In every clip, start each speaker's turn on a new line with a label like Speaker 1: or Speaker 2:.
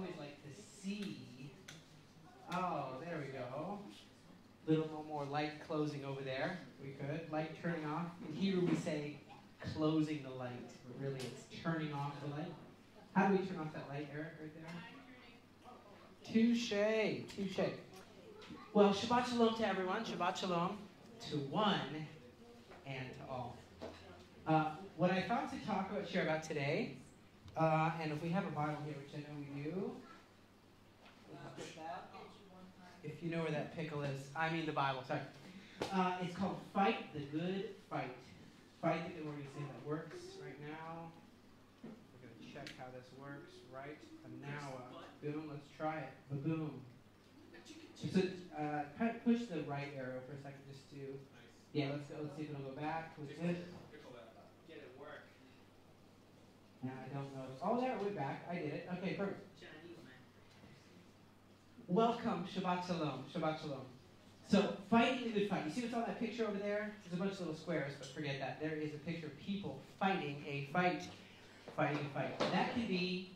Speaker 1: always like to see. Oh, there we go. A little more light closing over there. We could. Light turning off. In Hebrew we say closing the light, but really it's turning off the light. How do we turn off that light, Eric, right there? Touche. Touche. Well, Shabbat Shalom to everyone. Shabbat Shalom to one and to all. What I thought to share about today, and if we have a Bible here, which I know we do, if you know where that pickle is, I mean the Bible, sorry. It's called Fight the Good Fight. Fight the good, we're going to see how that works right now. We're going to check how this works right now. Boom, let's try it. Ba-boom. So kind of push the right arrow for a second just to, yeah, let's go. Let's see if it'll go back. Was good?
Speaker 2: Get it work.
Speaker 1: Yeah, I don't know. Oh, there, it went back. I did it. Okay, perfect. Welcome, Shabbat Shalom. Shabbat Shalom. So, fighting the good fight. You see what's on that picture over there? There's a bunch of little squares, but forget that. There is a picture of people fighting a fight. Fighting a fight. That can be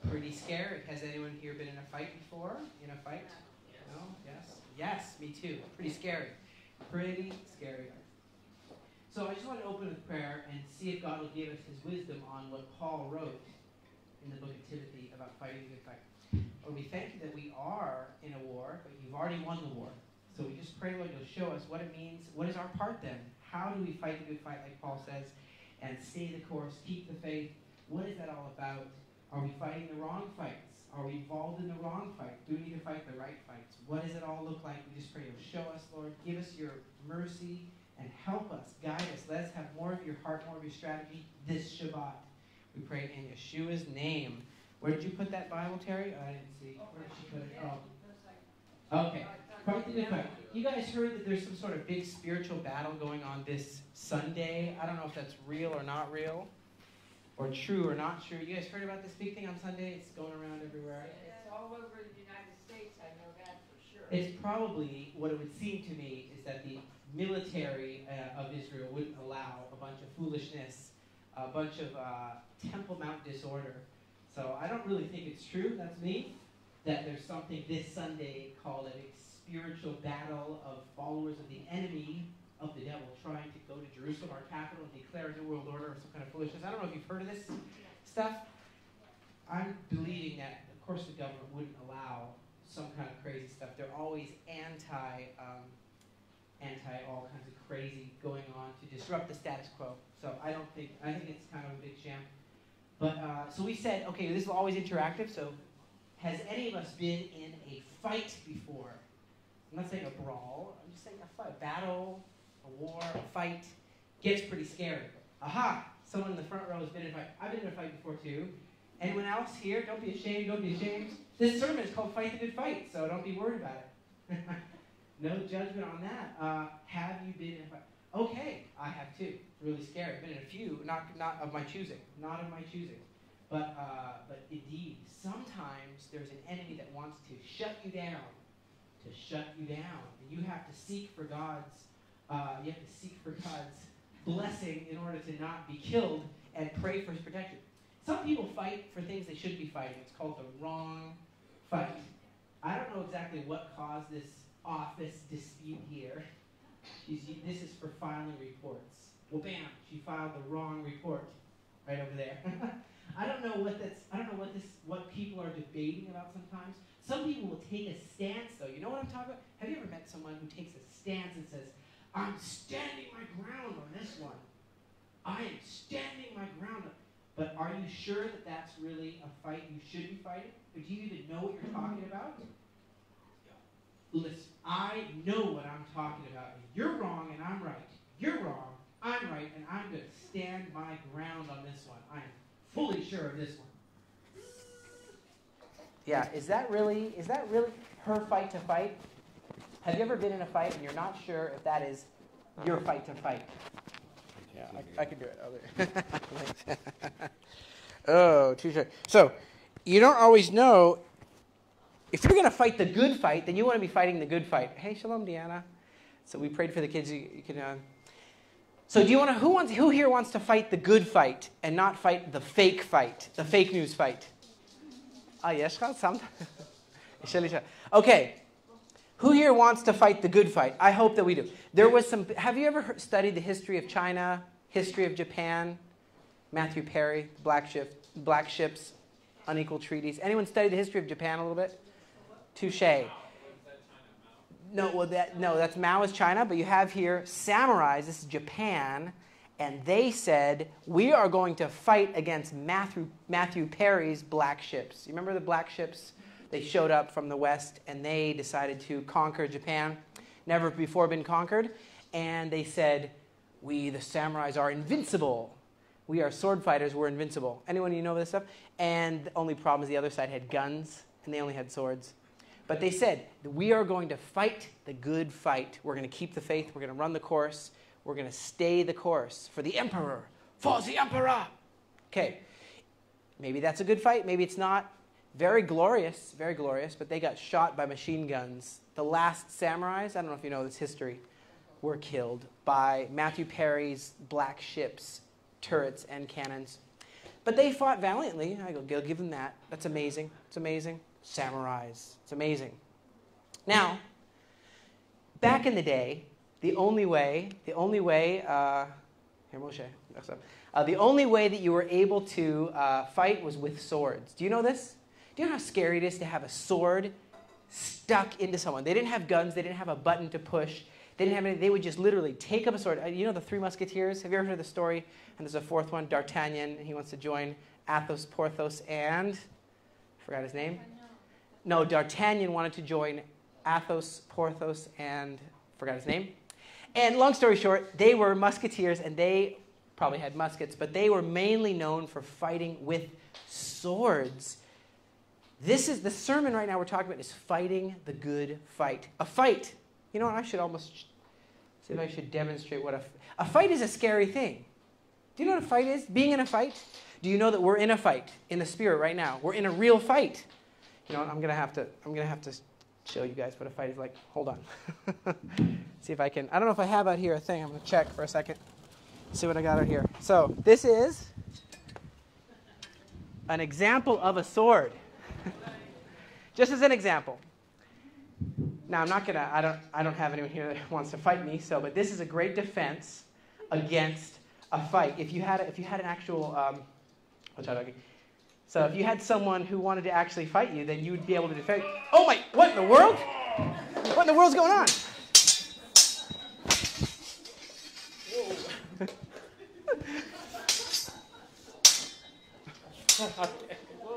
Speaker 1: pretty scary. Has anyone here been in a fight before? In a fight? No? Yes? Yes, me too. Pretty scary. Pretty scary. So I just want to open with prayer and see if God will give us his wisdom on what Paul wrote in the book of Timothy about fighting the good fight. Lord, we thank you that we are in a war, but you've already won the war. So we just pray, Lord, you'll show us what it means. What is our part then? How do we fight the good fight, like Paul says, and stay the course, keep the faith? What is that all about? Are we fighting the wrong fights? Are we involved in the wrong fight? Do we need to fight the right fights? What does it all look like? We just pray you'll show us, Lord. Give us your mercy and help us, guide us. Let us have more of your heart, more of your strategy this Shabbat. We pray in Yeshua's name. Where did you put that Bible, Terry? I didn't see. Where did she put it? Oh. Okay. Fight the good fight. You guys heard that there's some sort of big spiritual battle going on this Sunday. I don't know if that's real or not real, or true or not true. You guys heard about this big thing on Sunday? It's going around everywhere.
Speaker 3: It's all over the United States, I know that for sure.
Speaker 1: It's probably, what it would seem to me, is that the military of Israel wouldn't allow a bunch of foolishness, a bunch of Temple Mount disorder. So I don't really think it's true, that's me, that there's something this Sunday called a spiritual battle of followers of the enemy of the devil trying to go to Jerusalem, our capital, and declare a new world order or some kind of foolishness. I don't know if you've heard of this stuff. I'm believing that, of course, the government wouldn't allow some kind of crazy stuff. They're always anti all kinds of crazy going on to disrupt the status quo. So I think it's kind of a big sham. But, so we said, okay, this is always interactive, so has any of us been in a fight before? I'm not saying a brawl, I'm just saying a fight. A battle, a war, a fight. Gets pretty scary. Aha! Someone in the front row has been in a fight. I've been in a fight before too. Anyone else here? Don't be ashamed, don't be ashamed. This sermon is called Fight the Good Fight, so don't be worried about it. No judgment on that. Have you been in a fight? Okay, I have too. Really scary. I've been in a few, not of my choosing. Not of my choosing. But indeed, sometimes there's an enemy that wants to shut you down. To shut you down. And you have to seek for God's blessing in order to not be killed and pray for his protection. Some people fight for things they shouldn't be fighting. It's called the wrong fight. I don't know exactly what caused this office dispute here. This is for filing reports. Well, bam, she filed the wrong report right over there. I don't know what people are debating about sometimes. Some people will take a stance, though. You know what I'm talking about? Have you ever met someone who takes a stance and says, I'm standing my ground on this one. I am standing my ground. But are you sure that that's really a fight you should be fighting? Or do you even know what you're talking about? Listen, I know what I'm talking about. You're wrong and I'm right. You're wrong, I'm right, and I'm going to stand my ground on this one. I'm fully sure of this one. Yeah, is that really her fight to fight? Have you ever been in a fight and you're not sure if that is your fight to fight? Yeah, I can do it. Oh, too sure. So, you don't always know. If you're going to fight the good fight, then you want to be fighting the good fight. Hey, shalom, Deanna. So we prayed for the kids. You can. So do you want to? Who here wants to fight the good fight and not fight the fake news fight? יש לך? שמת? Okay. Who here wants to fight the good fight? I hope that we do. There was some. Have you ever studied the history of China, history of Japan? Matthew Perry, Black Ships, Unequal Treaties. Anyone studied the history of Japan a little bit? Touche. No, that's Mao is China, but you have here samurais. This is Japan, and they said we are going to fight against Matthew Perry's Black Ships. You remember the Black Ships? They showed up from the west, and they decided to conquer Japan. Never before been conquered. And they said, we, the samurais, are invincible. We are sword fighters. We're invincible. Anyone you know this stuff? And the only problem is the other side had guns, and they only had swords. But they said, we are going to fight the good fight. We're going to keep the faith. We're going to run the course. We're going to stay the course for the emperor. For the emperor. Okay. Maybe that's a good fight. Maybe it's not. Very glorious, but they got shot by machine guns. The last samurais, I don't know if you know this history, were killed by Matthew Perry's Black Ships, turrets, and cannons. But they fought valiantly. I'll give them that. That's amazing. It's amazing. Samurais. It's amazing. Now, back in the day, the only way that you were able to fight was with swords. Do you know this? Do you know how scary it is to have a sword stuck into someone? They didn't have guns. They didn't have a button to push. They didn't have anything. They would just literally take up a sword. You know the Three Musketeers? Have you ever heard the story? And there's a fourth one, D'Artagnan, and he wants to join Athos, Porthos, and... I forgot his name? No, D'Artagnan wanted to join Athos, Porthos, and... forgot his name. And long story short, they were musketeers, and they probably had muskets, but they were mainly known for fighting with swords. This is the sermon right now we're talking about is fighting the good fight. A fight. You know what? I should almost see if I should demonstrate what a fight is. A scary thing. Do you know what a fight is? Being in a fight. Do you know that we're in a fight in the spirit right now? We're in a real fight. You know what? I'm gonna have to show you guys what a fight is like. Hold on. See if I can. I don't know if I have out here a thing. I'm gonna check for a second. See what I got out here. So this is an example of a sword. Just as an example. Now, I don't have anyone here that wants to fight me, but this is a great defense against a fight. If you had an actual, so if you had someone who wanted to actually fight you, then you would be able to defend. Oh my, what in the world? What in the world's going on?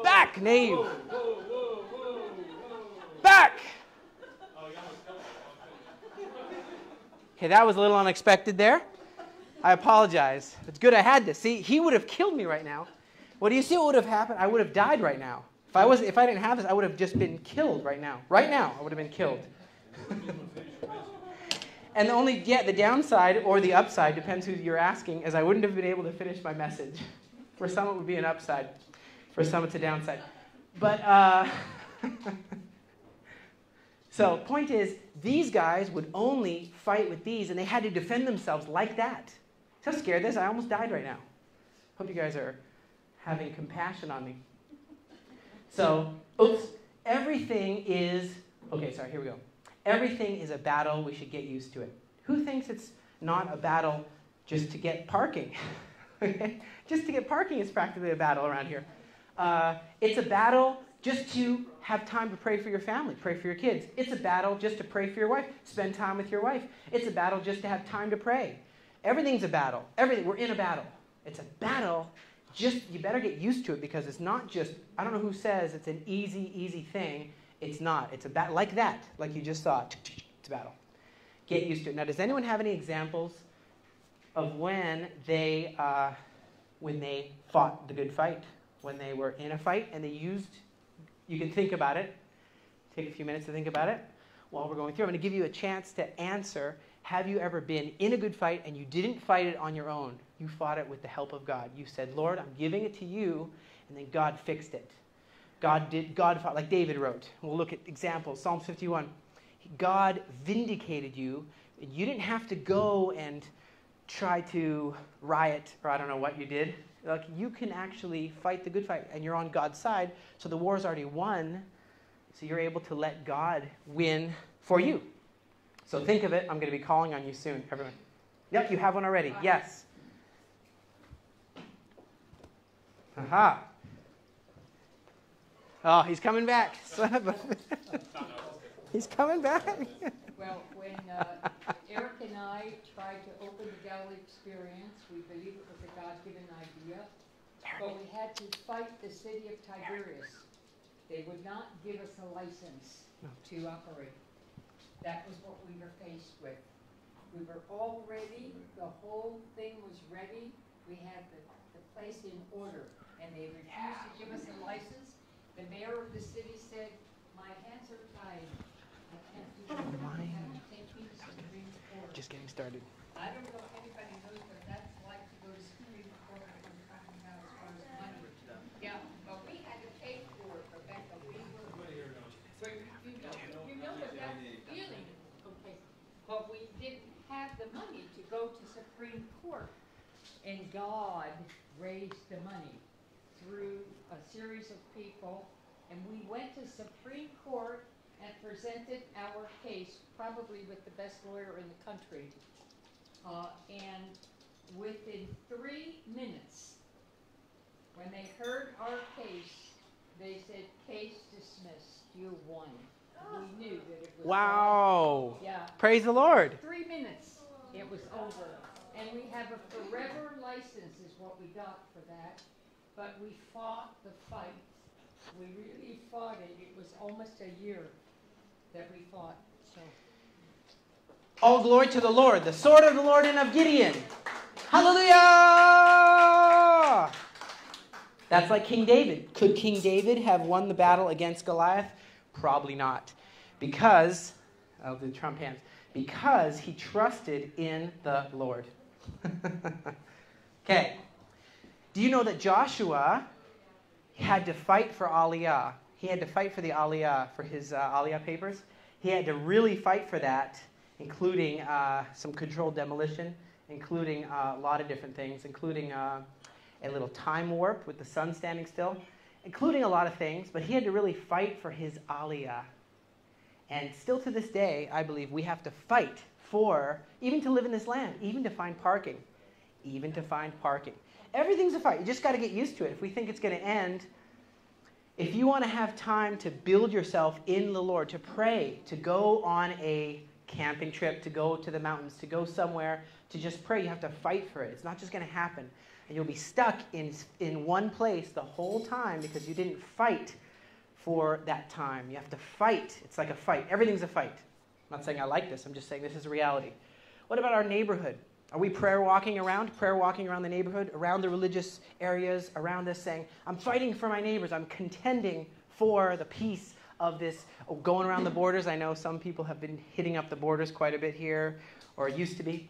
Speaker 1: Back, Nave. Back. Okay, that was a little unexpected there. I apologize. It's good I had this. See, he would have killed me right now. What do you see what would have happened? I would have died right now. If I didn't have this, I would have just been killed right now. Right now, I would have been killed. And the downside or the upside, depends who you're asking, is I wouldn't have been able to finish my message. For some, it would be an upside. For some, it's a downside. But, so, point is, these guys would only fight with these, and they had to defend themselves like that. So scared this, I almost died right now. Hope you guys are having compassion on me. So, everything is, here we go. Everything is a battle, we should get used to it. Who thinks it's not a battle just to get parking? Just to get parking is practically a battle around here. It's a battle just to have time to pray for your family, pray for your kids. It's a battle just to pray for your wife, spend time with your wife. It's a battle just to have time to pray. Everything's a battle. We're in a battle. It's a battle. You better get used to it because it's not just, I don't know who says it's an easy thing. It's not. It's a battle like that, like you just saw. It's a battle. Get used to it. Now, does anyone have any examples of when they fought the good fight? When they were in a fight and they used, you can think about it. Take a few minutes to think about it while we're going through. I'm going to give you a chance to answer. Have you ever been in a good fight and you didn't fight it on your own? You fought it with the help of God. You said, Lord, I'm giving it to you, and then God fixed it. God fought, like David wrote. We'll look at examples. Psalm 51. God vindicated you, and you didn't have to go and try to riot, or I don't know what you did. Like, you can actually fight the good fight, and you're on God's side, so the war's already won, so you're able to let God win for you. So think of it. I'm going to be calling on you soon, everyone. Yep, you have one already. Yes. Aha. Oh, he's coming back. Son of a... He's coming back.
Speaker 3: Well, when Eric and I tried to open the Galilee Experience, we believe it was a God-given idea, but we had to fight the city of Tiberias. They would not give us a license to operate. That was what we were faced with. We were all ready. The whole thing was ready. We had the place in order, and they refused to give us a license. The mayor of the city said, "My hands are tied. I can't do that. You have to take me to Supreme Court."
Speaker 1: Just getting started.
Speaker 3: I don't know if anybody knows what that's like to go to Supreme Court when you're talking about as far as money. Yeah, but we had to pay for it, Rebecca. We were, you know what that's feeling. Okay, but we didn't have the money to go to Supreme Court. And God raised the money through a series of people, and we went to Supreme Court and presented our case, probably with the best lawyer in the country. And within 3 minutes, when they heard our case, they said, "Case dismissed, you won." We knew that it was
Speaker 1: Wow.
Speaker 3: God. Yeah.
Speaker 1: Praise the Lord.
Speaker 3: 3 minutes, it was over. And we have a forever license is what we got for that. But we fought the fight. We really fought it. It was almost a year that we fought. So.
Speaker 1: All glory to the Lord, the sword of the Lord and of Gideon. Hallelujah! That's like King David. Could King David have won the battle against Goliath? Probably not. Because, I'll do Trump hands, because he trusted in the Lord. Okay. Do you know that Joshua had to fight for Aliyah? He had to fight for the Aliyah, for his Aliyah papers. He had to really fight for that, including some controlled demolition, including a lot of different things, including a little time warp with the sun standing still, including a lot of things. But he had to really fight for his Aliyah. And still to this day, I believe we have to fight for, even to live in this land, even to find parking. Even to find parking. Everything's a fight. You just got to get used to it. If we think it's going to end, if you want to have time to build yourself in the Lord, to pray, to go on a camping trip, to go to the mountains, to go somewhere, to just pray, you have to fight for it. It's not just going to happen. And you'll be stuck in one place the whole time because you didn't fight for that time. You have to fight. It's like a fight. Everything's a fight. I'm not saying I like this. I'm just saying this is a reality. What about our neighborhood? Are we prayer walking around the neighborhood, around the religious areas, around us, saying, I'm fighting for my neighbors. I'm contending for the peace of this. Going around the borders. I know some people have been hitting up the borders quite a bit here, or used to be,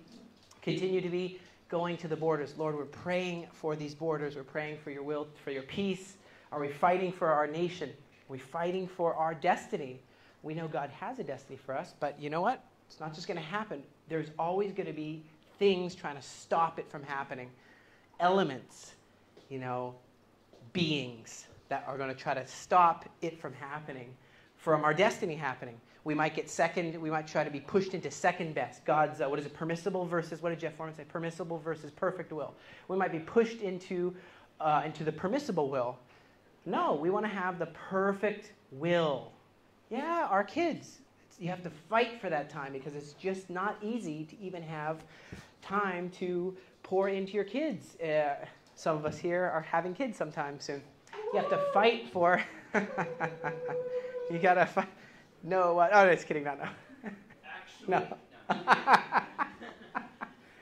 Speaker 1: continue to be, going to the borders. Lord, we're praying for these borders. We're praying for your will, for your peace. Are we fighting for our nation? Are we fighting for our destiny? We know God has a destiny for us, but you know what? It's not just going to happen. There's always going to be things trying to stop it from happening. Elements, beings that are going to try to stop it from happening, from our destiny happening. We might get second, we might try to be pushed into second best. God's, permissible versus, what did Jeff Foreman say? Permissible versus perfect will. We might be pushed into the permissible will. No, we want to have the perfect will. Yeah, our kids. You have to fight for that time because it's just not easy to even have time to pour into your kids. Some of us here are having kids sometime soon. You have to fight for... you got to fight... No, what? Oh, just kidding. No.
Speaker 2: Actually,
Speaker 1: No.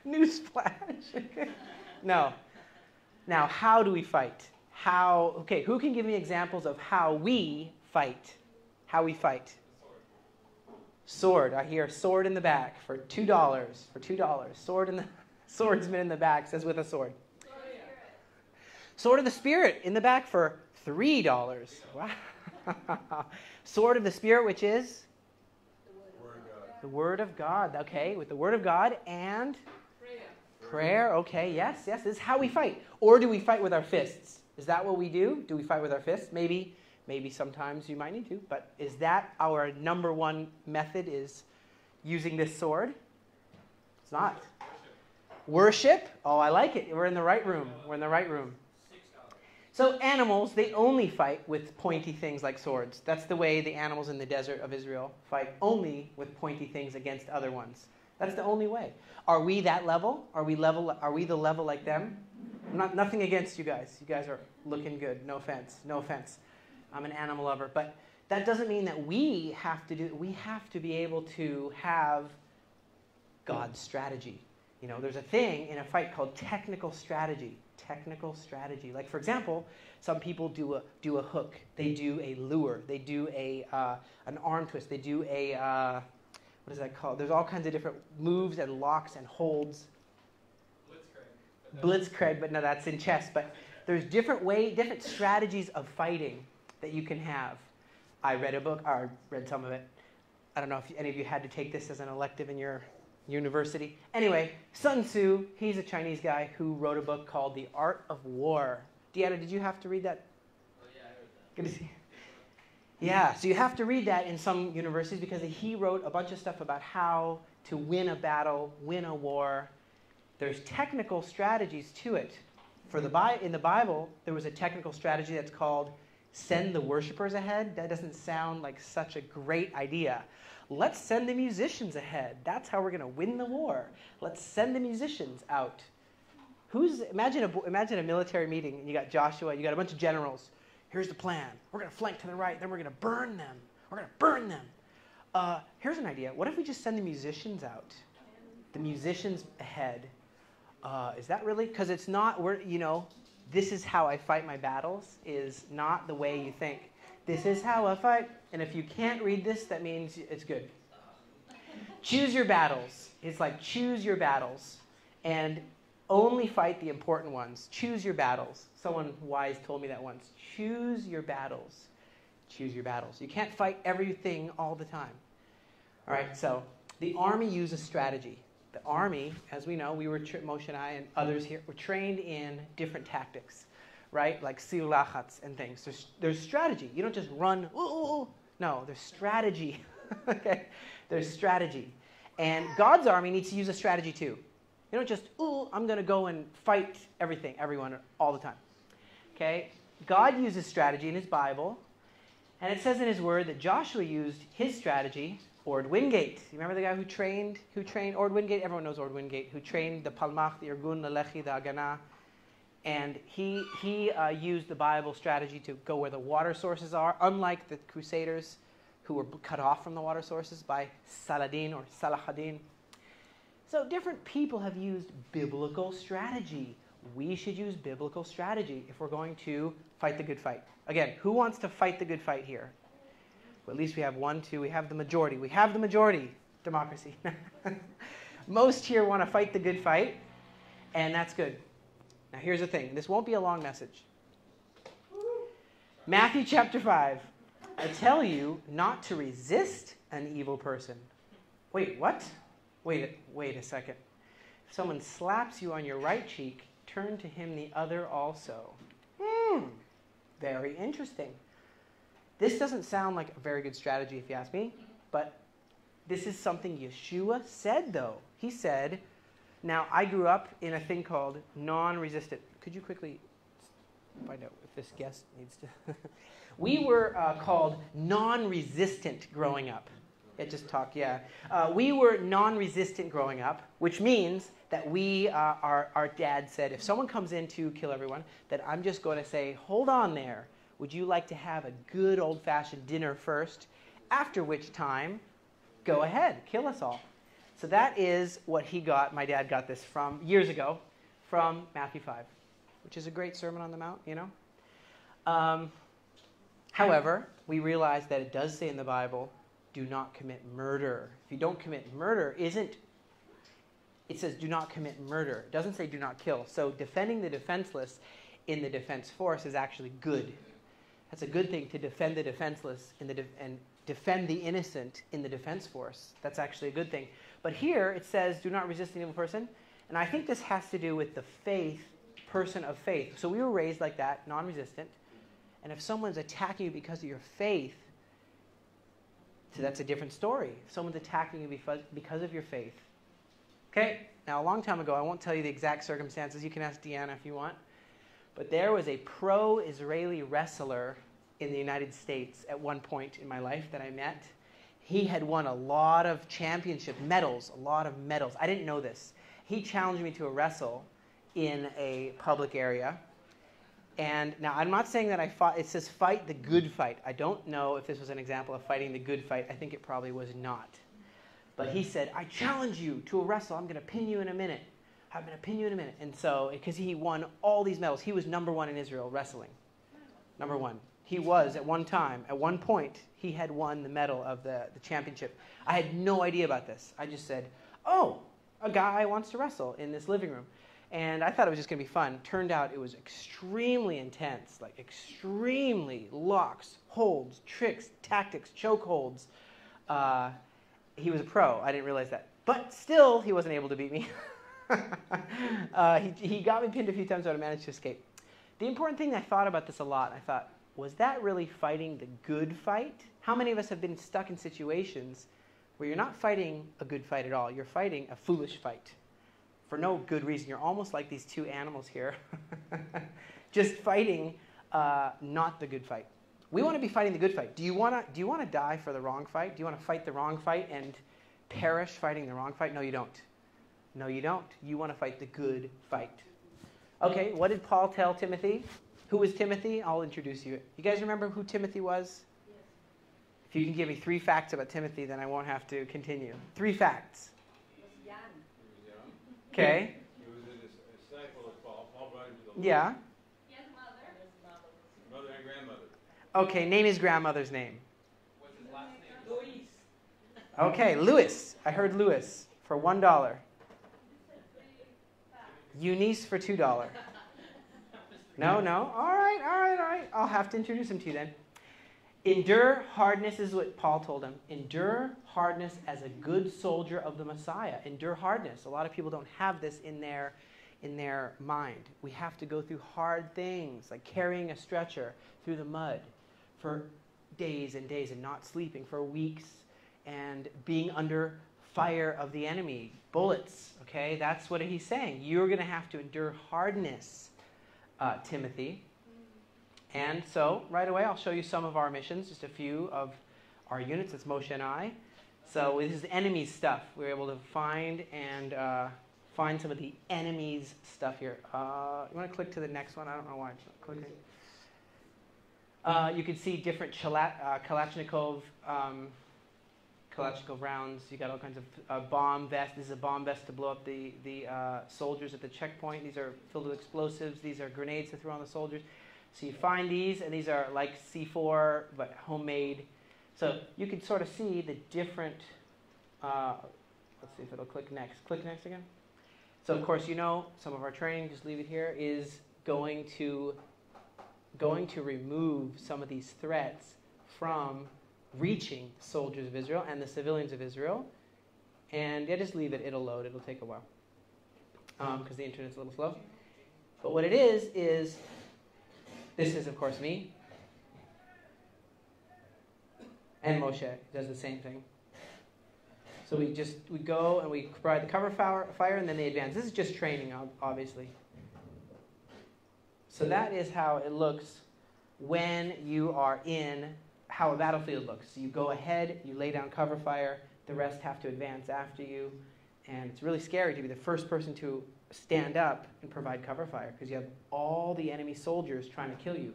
Speaker 1: Newsflash. No. Now, how do we fight? Who can give me examples of how we fight? How we fight? Sword. I hear sword in the back for $2. For $2. Swordsman in the back says with a sword. Sword of the Spirit in the back for $3. Wow. Sword of the Spirit, which is? The Word of God. Okay, with the Word of God and? Prayer, okay, yes. This is how we fight. Or do we fight with our fists? Is that what we do? Do we fight with our fists? Maybe sometimes you might need to, but is that our number one method, is using this sword? It's not. Worship? Oh, I like it. We're in the right room. So animals, they only fight with pointy things like swords. That's the way the animals in the desert of Israel fight, only with pointy things against other ones. That's the only way. Are we that level? Are we the level like them? Nothing against you guys. You guys are looking good. No offense. I'm an animal lover. But that doesn't mean that we have to be able to have God's strategy. You know, there's a thing in a fight called technical strategy. Like, for example, some people do a hook. They do a lure. They do an arm twist. They do what is that called? There's all kinds of different moves and locks and holds. Blitzkrieg, but no, that's in chess. But there's different strategies of fighting that you can have. I read a book, or read some of it. I don't know if any of you had to take this as an elective in your university. Anyway, Sun Tzu, he's a Chinese guy who wrote a book called The Art of War. Deanna, did you have to read that?
Speaker 2: Oh, yeah, I heard that.
Speaker 1: Good to see you. Yeah, so you have to read that in some universities because he wrote a bunch of stuff about how to win a battle, win a war. There's technical strategies to it. In the Bible, there was a technical strategy that's called send the worshipers ahead. That doesn't sound like such a great idea. Let's send the musicians ahead. That's how we're going to win the war. Let's send the musicians out. Imagine a military meeting, and you got Joshua, you got a bunch of generals. Here's the plan. We're going to flank to the right, then we're going to burn them. Here's an idea. What if we just send the musicians out? The musicians ahead. Is that really? Because it's not, this is how I fight my battles is not the way you think. This is how I fight. And if you can't read this, that means it's good. Choose your battles. It's like choose your battles. And only fight the important ones. Choose your battles. Someone wise told me that once. Choose your battles. Choose your battles. You can't fight everything all the time. All right, so the army uses strategy. The army, as we know, Moshe and I and others here, were trained in different tactics, right? Like sir lachatz and things. There's strategy. You don't just run, ooh. No, there's strategy. Okay? There's strategy. And God's army needs to use a strategy too. You don't just, I'm going to go and fight everyone, all the time. Okay? God uses strategy in his Bible, and it says in his word that Joshua used his strategy, Ord Wingate. You remember the guy who trained Ord Wingate? Everyone knows Ord Wingate, who trained the Palmach, the Irgun, the Lechi, the Haganah. And he used the Bible strategy to go where the water sources are, unlike the Crusaders who were cut off from the water sources by Saladin or Salahadin. So different people have used biblical strategy. We should use biblical strategy if we're going to fight the good fight. Again, who wants to fight the good fight here? Well, at least we have we have the majority. We have the majority, democracy. Most here want to fight the good fight, and that's good. Now here's the thing. This won't be a long message. Matthew chapter 5. I tell you not to resist an evil person. Wait, what? Wait a second. If someone slaps you on your right cheek, turn to him the other also. Very interesting. This doesn't sound like a very good strategy if you ask me, but this is something Yeshua said though. He said, now I grew up in a thing called non-resistant. Could you quickly find out if this guest needs to? We were called non-resistant growing up. We were non-resistant growing up, which means that our dad said, if someone comes in to kill everyone, that I'm just going to say, hold on there. Would you like to have a good old-fashioned dinner first? After which time, go ahead, kill us all. So that is what my dad got this from years ago, from Matthew 5, which is a great Sermon on the Mount, However, we realize that it does say in the Bible, do not commit murder. If you don't commit murder, it says do not commit murder. It doesn't say do not kill. So defending the defenseless in the defense force is actually good. That's a good thing, to defend the defenseless and defend the innocent in the defense force. That's actually a good thing. But here it says do not resist an evil person.
Speaker 4: And I think this has to do with the person of faith. So we were raised like that, non-resistant. And if someone's attacking you because of your faith, so that's a different story. If someone's attacking you because of your faith. Okay, now a long time ago, I won't tell you the exact circumstances. You can ask Deanna if you want. But there was a pro-Israeli wrestler in the United States at one point in my life that I met. He had won a lot of championship medals, a lot of medals. I didn't know this. He challenged me to a wrestle in a public area. And now I'm not saying that I fought. It says fight the good fight. I don't know if this was an example of fighting the good fight. I think it probably was not. But he said, I challenge you to a wrestle. I'm going to pin you in a minute. I'm going to pin you in a minute. And so, because he won all these medals, he was number one in Israel wrestling. Number one. He was at one time, at one point, he had won the medal of the championship. I had no idea about this. I just said, oh, a guy wants to wrestle in this living room. And I thought it was just going to be fun. Turned out it was extremely intense, like extremely locks, holds, tricks, tactics, choke holds. He was a pro. I didn't realize that. But still, he wasn't able to beat me. He got me pinned a few times, but I managed to escape. The important thing, I thought about this a lot. I thought, was that really fighting the good fight? How many of us have been stuck in situations where you're not fighting a good fight at all? You're fighting a foolish fight for no good reason. You're almost like these two animals here, just fighting not the good fight. We want to be fighting the good fight. Do you want to die for the wrong fight? Do you want to fight the wrong fight and perish fighting the wrong fight? No, you don't. No, you don't. You want to fight the good fight. Okay, what did Paul tell Timothy? Who was Timothy? I'll introduce you. You guys remember who Timothy was? Yes. If you can give me 3 facts about Timothy, then I won't have to continue. 3 facts.
Speaker 3: He was young.
Speaker 4: Okay.
Speaker 5: He was a disciple of Paul. Paul brought him to the Lord.
Speaker 4: Yeah.
Speaker 3: He had a
Speaker 5: Mother and grandmother.
Speaker 4: Okay, name his grandmother's name.
Speaker 2: What's his last name? Luis.
Speaker 4: Okay, Louis. I heard Louis for $1. Eunice for $2. No? All right. I'll have to introduce him to you then. Endure hardness is what Paul told him. Endure hardness as a good soldier of the Messiah. Endure hardness. A lot of people don't have this in their mind. We have to go through hard things, like carrying a stretcher through the mud for days and days and not sleeping for weeks and being under fire of the enemy, bullets, okay? That's what he's saying. You're going to have to endure hardness, Timothy. And so, right away, I'll show you some of our missions, just a few of our units. It's Moshe and I. So this is enemy stuff. We were able to find find some of the enemy's stuff here. You want to click to the next one? I don't know why it's not clicking. You can see different Kalashnikov rounds. You got all kinds of bomb vests. This is a bomb vest to blow up the soldiers at the checkpoint. These are filled with explosives. These are grenades to throw on the soldiers. So you find these, and these are like C4, but homemade. So you can sort of see the different, let's see if it'll click next. Click next again. So of course, you know, some of our training, just leave it here, is going to remove some of these threats from reaching soldiers of Israel and the civilians of Israel. And yeah, just leave it. It'll load. It'll take a while because the internet's a little slow. But what it is this is, of course, me. And Moshe does the same thing. So we go and we provide the cover fire, and then they advance. This is just training, obviously. So that is how it looks when you are in how a battlefield looks. So you go ahead, you lay down cover fire, the rest have to advance after you, and it's really scary to be the first person to stand up and provide cover fire because you have all the enemy soldiers trying to kill you.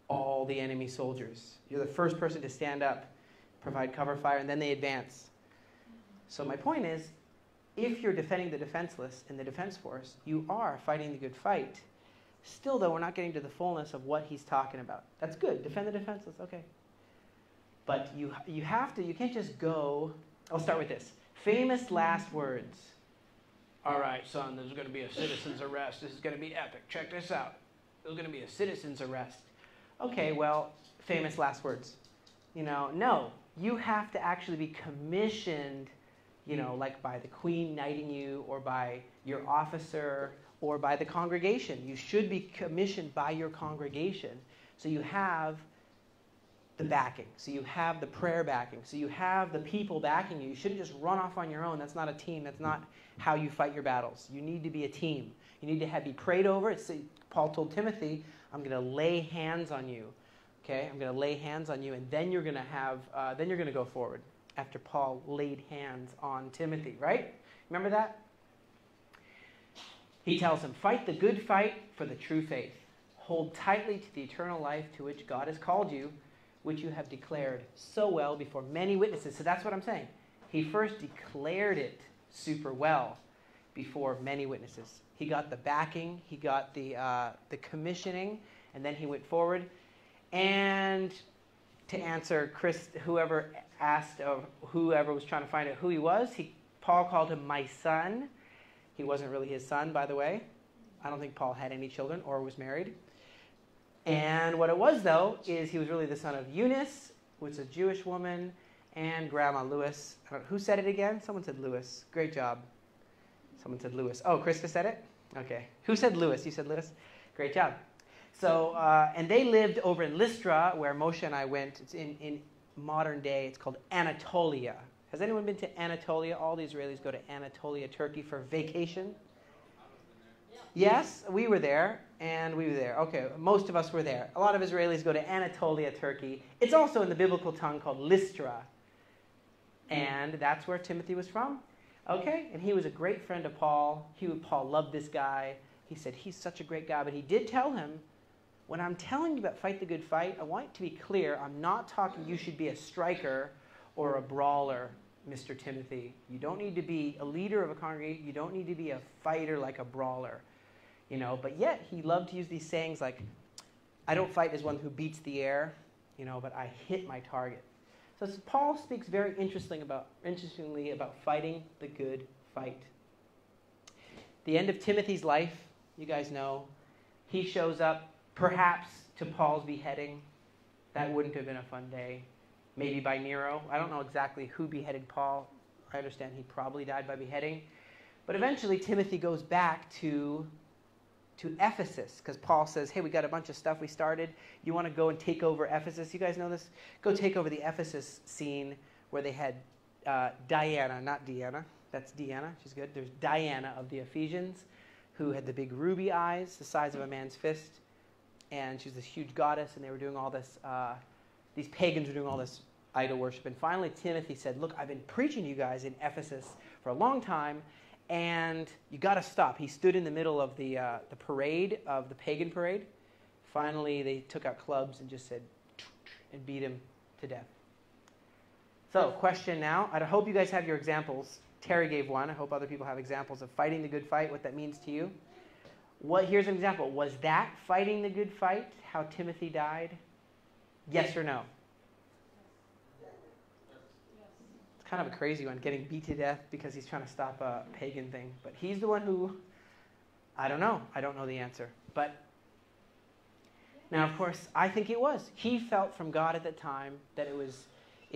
Speaker 4: All the enemy soldiers. You're the first person to stand up, provide cover fire, and then they advance. So my point is, if you're defending the defenseless in the defense force, you are fighting the good fight. Still, though, we're not getting to the fullness of what he's talking about. That's good. Defend the defenseless. Okay. But you can't just go. I'll start with this. Famous last words. All right, son, there's going to be a citizen's arrest. This is going to be epic. Check this out. There's going to be a citizen's arrest. Okay, well, famous last words. No. You have to actually be commissioned like by the queen knighting you, or by your officer, or by the congregation. You should be commissioned by your congregation. So you have the backing. So you have the prayer backing. So you have the people backing you. You shouldn't just run off on your own. That's not a team. That's not how you fight your battles. You need to be a team. You need to be prayed over. Paul told Timothy, I'm going to lay hands on you. Okay? I'm going to lay hands on you, and then you're going to go forward after Paul laid hands on Timothy, right? Remember that? He tells him, fight the good fight for the true faith. Hold tightly to the eternal life to which God has called you, which you have declared so well before many witnesses. So that's what I'm saying. He first declared it super well before many witnesses. He got the backing, he got the commissioning, and then he went forward. And to answer whoever asked, or whoever was trying to find out who he was, Paul called him my son. He wasn't really his son, by the way. I don't think Paul had any children or was married. And what it was, though, is he was really the son of Eunice, who was a Jewish woman, and Grandma Lewis. Who said it again? Someone said Lewis. Great job. Someone said Lewis. Oh, Krista said it? Okay. Who said Lewis? You said Lewis? Great job. So, and they lived over in Lystra, where Moshe and I went. It's in modern day. It's called Anatolia. Has anyone been to Anatolia? All the Israelis go to Anatolia, Turkey for vacation. Yes, we were there, and we were there. Okay, most of us were there. A lot of Israelis go to Anatolia, Turkey. It's also in the biblical tongue called Lystra. And that's where Timothy was from. Okay, and he was a great friend of Paul. Paul loved this guy. He said, he's such a great guy. But he did tell him, when I'm telling you about fight the good fight, I want to be clear. I'm not talking you should be a striker or a brawler, Mr. Timothy. You don't need to be a leader of a congregation. You don't need to be a fighter like a brawler. But yet he loved to use these sayings like, I don't fight as one who beats the air, but I hit my target. So Paul speaks very interestingly about fighting the good fight. The end of Timothy's life, you guys know, he shows up perhaps to Paul's beheading. That wouldn't have been a fun day. Maybe by Nero. I don't know exactly who beheaded Paul. I understand he probably died by beheading. But eventually Timothy goes back to Ephesus, because Paul says, hey, we got a bunch of stuff we started. You want to go and take over Ephesus? You guys know this? Go take over the Ephesus scene where they had Diana, not Deanna. That's Deanna. She's good. There's Diana of the Ephesians, who had the big ruby eyes, the size of a man's fist. And she's this huge goddess, and they were doing all this, these pagans were doing all this idol worship. And finally Timothy said, look, I've been preaching to you guys in Ephesus for a long time, and you got to stop. He stood in the middle of the parade, of the pagan parade. Finally, they took out clubs and just said, and beat him to death. So, question now. I hope you guys have your examples. Terry gave one. I hope other people have examples of fighting the good fight, what that means to you. Here's an example. Was that fighting the good fight, how Timothy died? Yes or no? It's kind of a crazy one, getting beat to death because he's trying to stop a pagan thing. But he's the one who, I don't know. I don't know the answer. But now, of course, I think it was. He felt from God at that time that it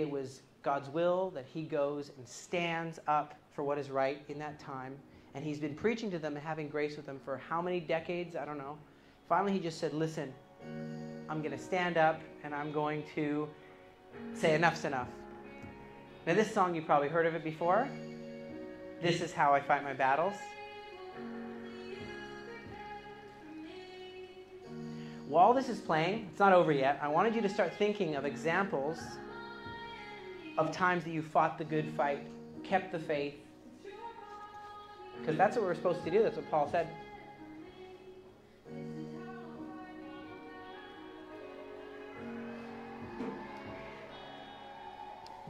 Speaker 4: was God's will that he goes and stands up for what is right in that time. And he's been preaching to them and having grace with them for how many decades? I don't know. Finally, he just said, listen, I'm going to stand up and I'm going to say enough's enough. Now, this song, you probably heard of it before. This is how I fight my battles. While this is playing, it's not over yet, I wanted you to start thinking of examples of times that you fought the good fight, kept the faith, because that's what we're supposed to do. That's what Paul said.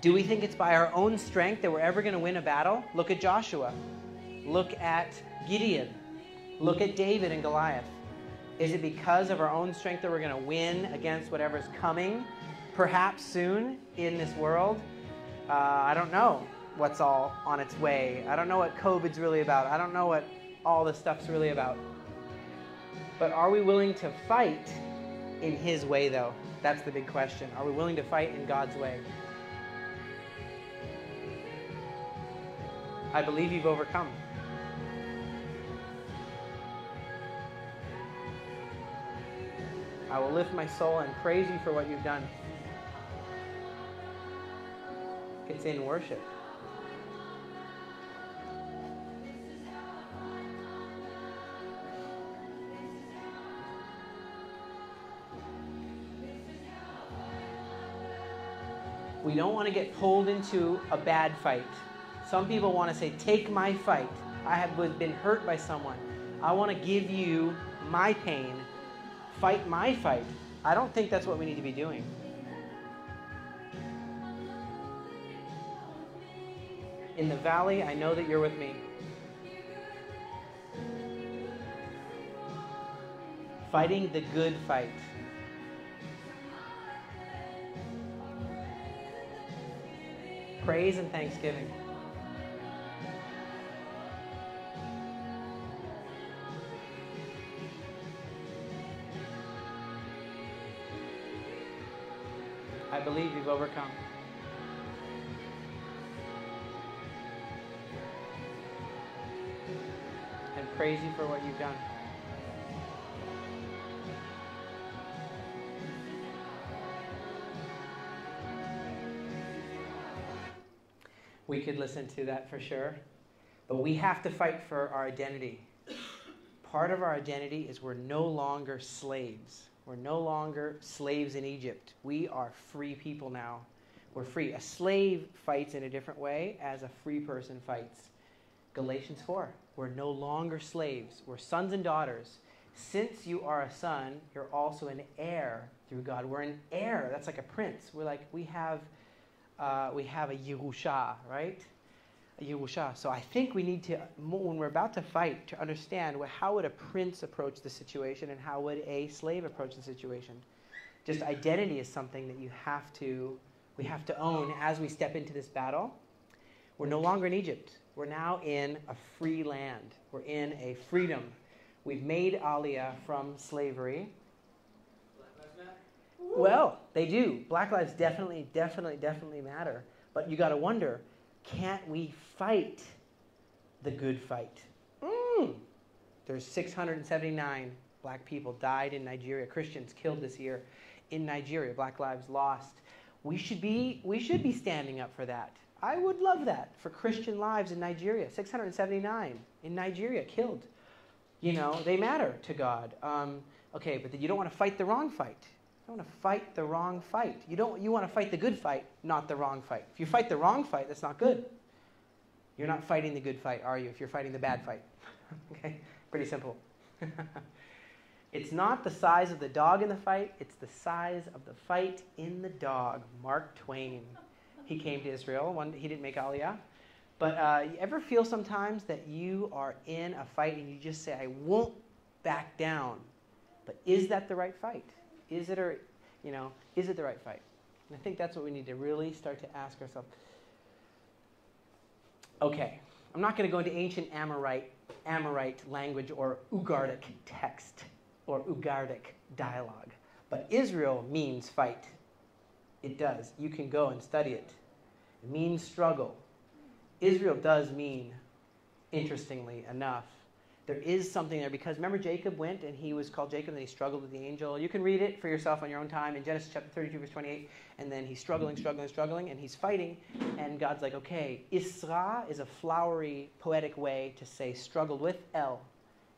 Speaker 4: Do we think it's by our own strength that we're ever going to win a battle? Look at Joshua. Look at Gideon. Look at David and Goliath. Is it because of our own strength that we're going to win against whatever's coming, perhaps soon in this world? I don't know what's all on its way. I don't know what COVID's really about. I don't know what all this stuff's really about. But are we willing to fight in his way, though? That's the big question. Are we willing to fight in God's way? I believe you've overcome. I will lift my soul and praise you for what you've done. It's in worship. We don't want to get pulled into a bad fight. Some people want to say, take my fight. I have been hurt by someone. I want to give you my pain. Fight my fight. I don't think that's what we need to be doing. In the valley, I know that you're with me. Fighting the good fight. Praise and thanksgiving. I believe you've overcome. And praise you for what you've done. We could listen to that for sure. But we have to fight for our identity. Part of our identity is we're no longer slaves. We're no longer slaves in Egypt. We are free people now. We're free. A slave fights in a different way as a free person fights. Galatians 4. We're no longer slaves. We're sons and daughters. Since you are a son, you're also an heir through God. We're an heir. That's like a prince. We have a Yerusha, right? A Yerusha. So I think we need to, when we're about to fight, to understand how would a prince approach the situation and how would a slave approach the situation. Just identity is something that we have to own as we step into this battle. We're no longer in Egypt. We're now in a free land. We're in a freedom. We've made Aliyah from slavery. Well, they do. Black lives definitely matter. But you got to wonder, can't we fight the good fight? There's 679 black people died in Nigeria. Christians killed this year in Nigeria. Black lives lost. We should be standing up for that. I would love that for Christian lives in Nigeria. 679 in Nigeria killed. You know, they matter to God. Okay, but you don't want to fight the wrong fight. You want to fight the wrong fight. You want to fight the good fight, not the wrong fight. If you fight the wrong fight, that's not good. You're not fighting the good fight, are you? If you're fighting the bad fight. Okay? Pretty simple. It's not the size of the dog in the fight, it's the size of the fight in the dog. Mark Twain. He came to Israel. He didn't make Aliyah. But you ever feel sometimes that you are in a fight and you just say, I won't back down. But is that the right fight? Is it the right fight? And I think that's what we need to really start to ask ourselves. Okay, I'm not going to go into ancient Amorite language or Ugaritic text or Ugaritic dialogue. But Israel means fight. It does. You can go and study it. It means struggle. Israel does mean, interestingly enough, there is something there, because remember Jacob went and he was called Jacob and he struggled with the angel. You can read it for yourself on your own time in Genesis chapter 32 verse 28, and then he's struggling, and he's fighting, and God's like, okay, Isra is a flowery, poetic way to say struggled with El.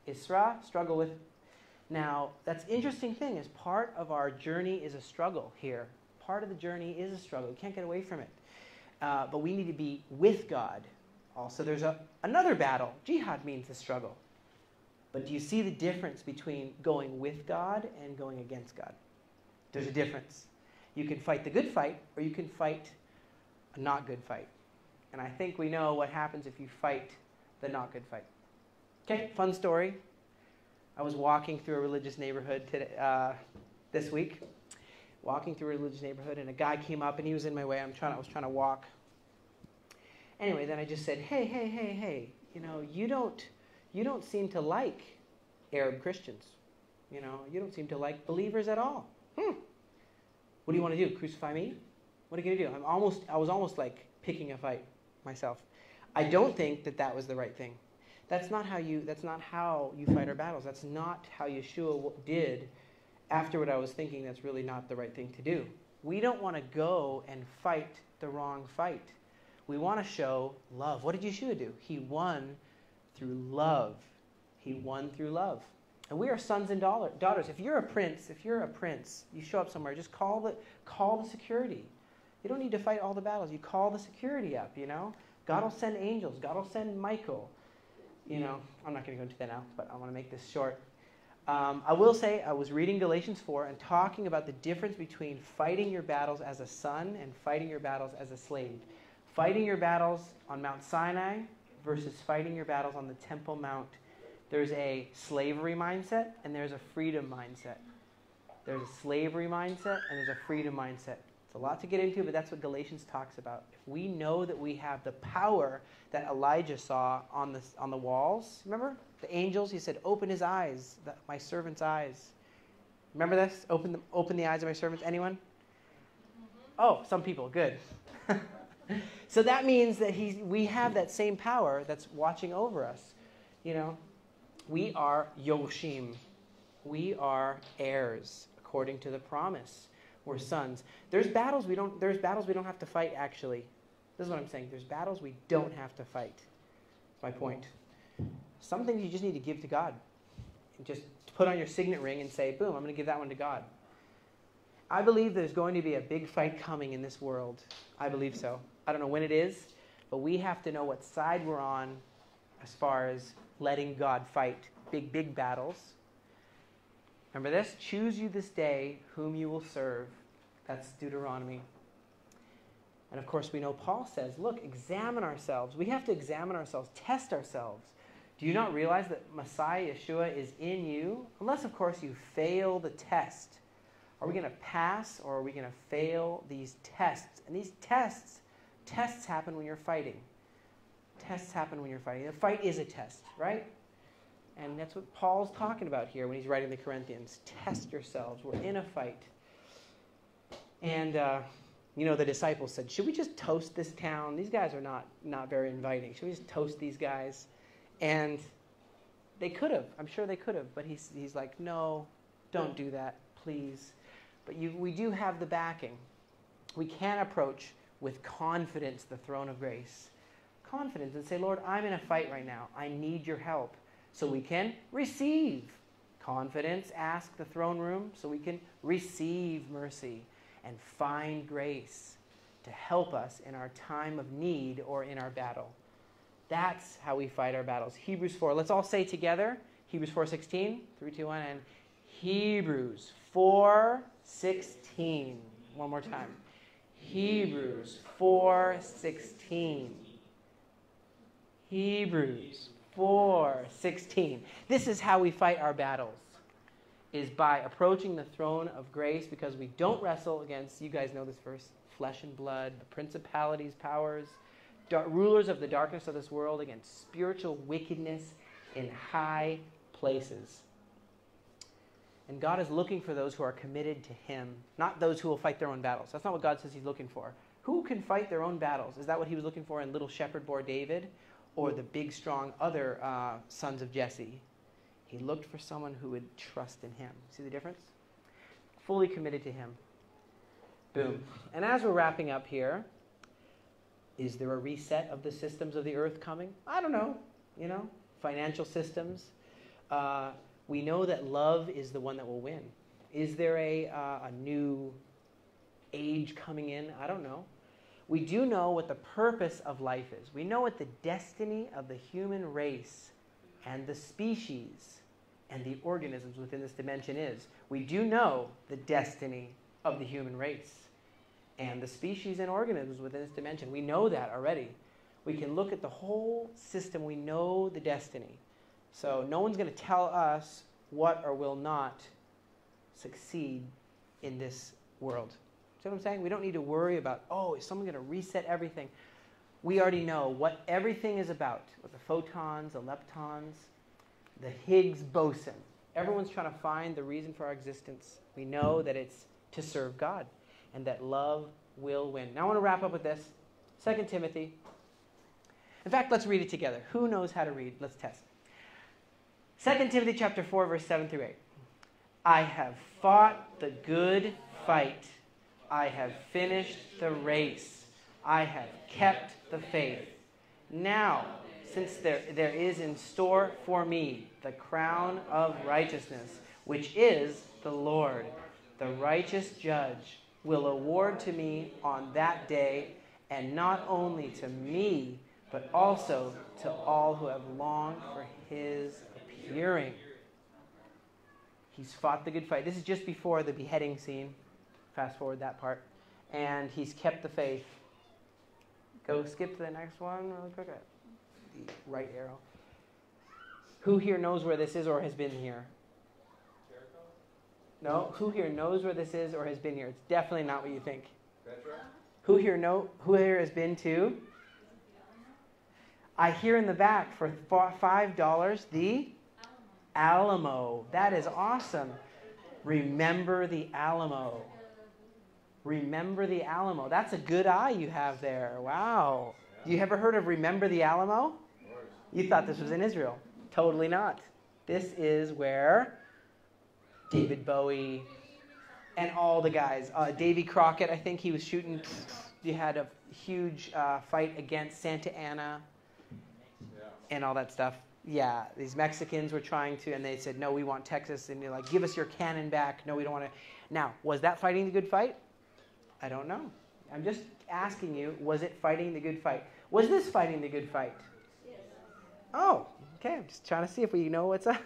Speaker 4: Isra, struggle with. Now, that's the interesting thing is part of our journey is a struggle here. Part of the journey is a struggle. You can't get away from it. But we need to be with God. Also, there's another battle. Jihad means the struggle. But do you see the difference between going with God and going against God? There's a difference. You can fight the good fight, or you can fight a not good fight. And I think we know what happens if you fight the not good fight. Okay, fun story. I was walking through a religious neighborhood this week. Walking through a religious neighborhood, and a guy came up, and he was in my way. I was trying to walk. Anyway, then I just said, hey, you don't seem to like Arab Christians. You don't seem to like believers at all. What do you want to do? Crucify me? What are you going to do? I was almost like picking a fight myself. I don't think that that was the right thing. That's not how you fight our battles. That's not how Yeshua did after what I was thinking. That's really not the right thing to do. We don't want to go and fight the wrong fight. We want to show love. What did Yeshua do? He won through love. He won through love. And we are sons and daughters. If you're a prince, you show up somewhere, just call the security. You don't need to fight all the battles. You call the security up, you know. God will send angels. God will send Michael. You know, I'm not going to go into that now, but I want to make this short. I will say I was reading Galatians 4 and talking about the difference between fighting your battles as a son and fighting your battles as a slave. Fighting your battles on Mount Sinai versus fighting your battles on the Temple Mount. There's a slavery mindset and there's a freedom mindset. There's a slavery mindset and there's a freedom mindset. It's a lot to get into, but that's what Galatians talks about. If we know that we have the power that Elijah saw on the walls, remember? The angels, he said, open his eyes, my servant's eyes. Remember this? Open the eyes of my servants. Anyone? Oh, some people. Good. So that means that we have that same power that's watching over us. You know, we are Yoshim. We are heirs according to the promise. We're sons. There's battles we don't have to fight, actually. This is what I'm saying. There's battles we don't have to fight. That's my point. Some things you just need to give to God. And just put on your signet ring and say, boom, I'm going to give that one to God. I believe there's going to be a big fight coming in this world. I believe so. I don't know when it is, but we have to know what side we're on as far as letting God fight big battles. Remember this? Choose you this day whom you will serve. That's Deuteronomy. And of course we know Paul says, look, examine ourselves. We have to examine ourselves, test ourselves. Do you not realize that Messiah Yeshua is in you? Unless, of course, you fail the test. Are we going to pass or are we going to fail these tests? And these tests happen when you're fighting. Tests happen when you're fighting. A fight is a test, right? And that's what Paul's talking about here when he's writing the Corinthians. Test yourselves. We're in a fight. And, the disciples said, should we just toast this town? These guys are not very inviting. Should we just toast these guys? And they could have. I'm sure they could have. But he's like, no, don't do that, please. But we do have the backing. We can approach with confidence the throne of grace. Confidence and say, Lord, I'm in a fight right now. I need your help. So we can receive. Confidence, ask the throne room so we can receive mercy and find grace to help us in our time of need or in our battle. That's how we fight our battles. Hebrews 4. Let's all say together. Hebrews 4:16. 3, 2, 1. And Hebrews 4:16. One more time. Hebrews 4:16. Hebrews 4:16. This is how we fight our battles. Is by approaching the throne of grace, because we don't wrestle against, you guys know this verse, flesh and blood, the principalities, powers, rulers of the darkness of this world, against spiritual wickedness in high places. And God is looking for those who are committed to him, not those who will fight their own battles. That's not what God says he's looking for. Who can fight their own battles? Is that what he was looking for in little shepherd boy David or the big, strong other sons of Jesse? He looked for someone who would trust in him. See the difference? Fully committed to him. Boom. And as we're wrapping up here, is there a reset of the systems of the earth coming? I don't know. Financial systems. We know that love is the one that will win. Is there a new age coming in? I don't know. We do know what the purpose of life is. We know what the destiny of the human race and the species and the organisms within this dimension is. We do know the destiny of the human race and the species and organisms within this dimension. We know that already. We can look at the whole system. We know the destiny. So no one's going to tell us what or will not succeed in this world. See what I'm saying? We don't need to worry about, is someone going to reset everything? We already know what everything is about, with the photons, the leptons, the Higgs boson. Everyone's trying to find the reason for our existence. We know that it's to serve God and that love will win. Now I want to wrap up with this. 2 Timothy. In fact, let's read it together. Who knows how to read? Let's test. 2 Timothy chapter 4, verse 7 through 8. I have fought the good fight. I have finished the race. I have kept the faith. Now, since there is in store for me the crown of righteousness, which is the Lord, the righteous judge, will award to me on that day, and not only to me, but also to all who have longed for his appearing. He's fought the good fight. This is just before the beheading scene. Fast forward that part. And he's kept the faith. Go skip to the next one really quick. The right arrow. Who here knows where this is or has been here?
Speaker 5: Jericho?
Speaker 4: No? Who here knows where this is or has been here? It's definitely not what you think.
Speaker 5: Petra?
Speaker 4: Who here has been to? I hear in the back for $5 the Alamo. That is awesome. Remember the Alamo. Remember the Alamo. That's a good eye you have there. Wow. You ever heard of Remember the Alamo? You thought this was in Israel. Totally not. This is where David Bowie and all the guys, Davy Crockett, I think he was shooting. You had a huge fight against Santa Anna and all that stuff. Yeah, these Mexicans were trying to, and they said, no, we want Texas. And they're like, give us your cannon back. No, we don't want to. Now, was that fighting the good fight? I don't know. I'm just asking you, was it fighting the good fight? Was this fighting the good fight? Yes. Oh, okay. I'm just trying to see if we know what's up.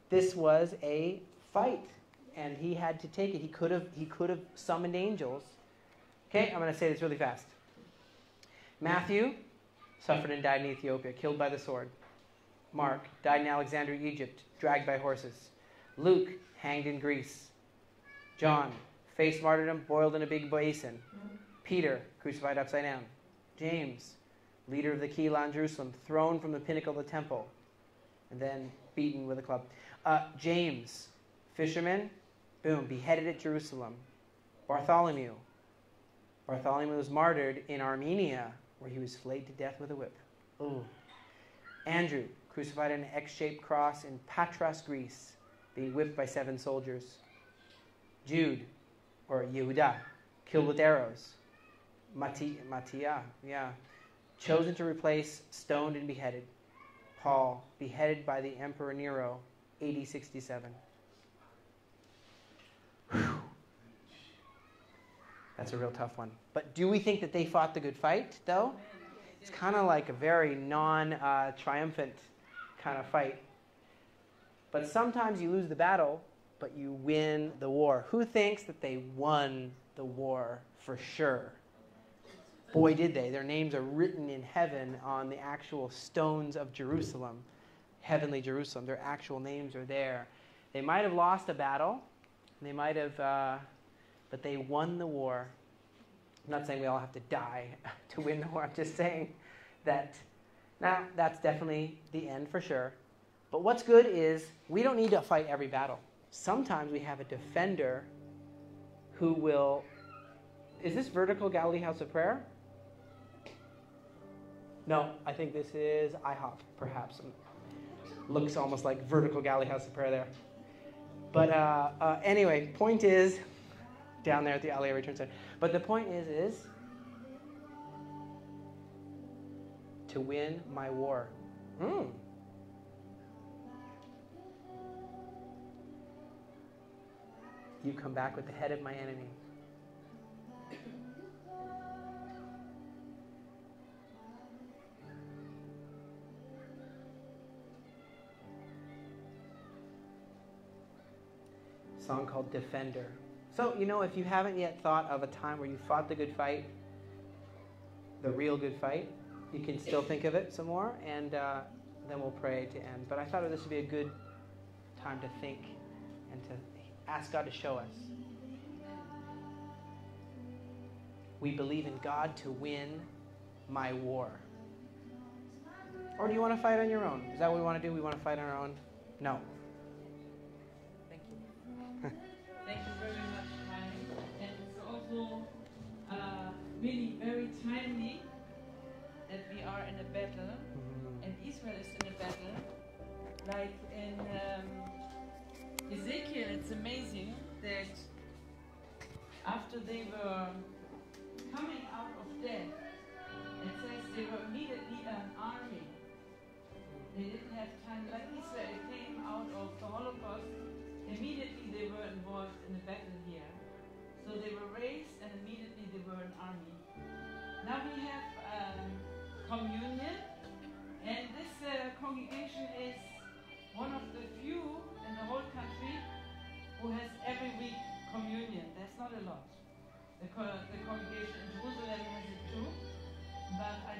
Speaker 4: This was a fight, and he had to take it. He could have summoned angels. Okay, I'm going to say this really fast. Matthew suffered and died in Ethiopia, killed by the sword. Mark died in Alexandria, Egypt, dragged by horses. Luke hanged in Greece. John faced martyrdom, boiled in a big basin. Peter crucified upside down. James, leader of the Keilah in Jerusalem, thrown from the pinnacle of the temple, and then beaten with a club. James, fisherman, boom, beheaded at Jerusalem. Bartholomew was martyred in Armenia, where he was flayed to death with a whip. Ooh. Andrew, crucified on an X-shaped cross in Patras, Greece, being whipped by 7 soldiers. Jude, or Yehuda, killed with arrows. Matthias, chosen to replace, stoned and beheaded. Paul, beheaded by the Emperor Nero, AD 67. Whew. That's a real tough one. But do we think that they fought the good fight, though? It's kind of like a very non-triumphant kind of fight. But sometimes you lose the battle, but you win the war. Who thinks that they won the war for sure? Boy, did they. Their names are written in heaven on the actual stones of Jerusalem, heavenly Jerusalem. Their actual names are there. They might have lost a battle. They might have, but they won the war. I'm not saying we all have to die to win the war. I'm just saying that now that's definitely the end for sure. But what's good is we don't need to fight every battle. Sometimes we have a defender who will... Is this Vertical Galilee House of Prayer? No, I think this is IHOP, perhaps. Looks almost like Vertical Galilee House of Prayer there. But anyway, point is... down there at the Aliyah Return Center. But the point is to win my war. You come back with the head of my enemy. Song called Defender. So, if you haven't yet thought of a time where you fought the good fight, the real good fight, you can still think of it some more, and then we'll pray to end. But I thought this would be a good time to think and to ask God to show us. We believe in God to win my war. Or do you want to fight on your own? Is that what we want to do? We want to fight on our own? No. Thank you.
Speaker 2: Thank you very much, Ryan. And it's also really very timely
Speaker 6: that we are in a battle, and Israel is in a battle. Like in Ezekiel, it's amazing that after they were coming out of death, it says they were immediately an army. They didn't have time, like Israel came out of the Holocaust, immediately they were involved in a battle here. So they were raised and immediately they were an army. Now we have communion, and this congregation is one of the few in the whole country who has every week communion. That's not a lot. The congregation in Jerusalem has it too, but I